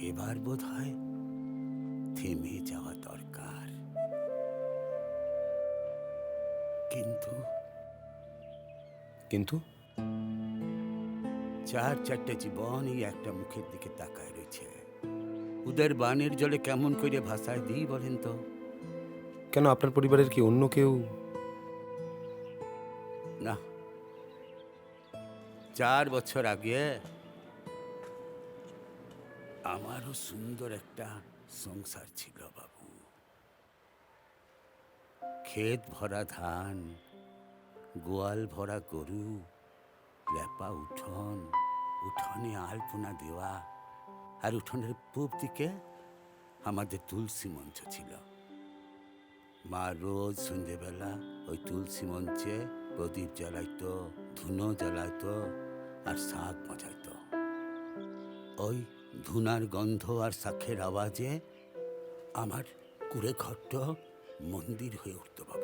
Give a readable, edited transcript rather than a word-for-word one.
এবার বোধ হয় থেমে যাওয়া দরকার। কিন্তু কিন্তু চারটে জীবন এই একটা মুখের দিকে তাকায় রয়েছে। ওদের বানের জলে কেমন করে ভাষায় দিই বলেন তো? কেন, আপনার পরিবারের কি অন্য কেউ? না, 4 বছর আগে আমারও সুন্দর একটা সংসার ছিল বাবু। ক্ষেত ভরা ধান, গোয়াল ভরা গরু, লেপা উঠোন, উঠোনে আলপনা দেওয়া, আর উঠোনের পূব দিকে আমাদের তুলসী মঞ্চ ছিল। মা রোজ সন্ধেবেলা ওই তুলসী মঞ্চে প্রদীপ জ্বালাইতো, ধুনো জ্বালাইতো, আর শাঁখ বাজাইতো। ওই ধুনার গন্ধ আর শাঁখের আওয়াজে আমার কুড়ে ঘরটা মন্দির হয়ে উঠতো বাবু।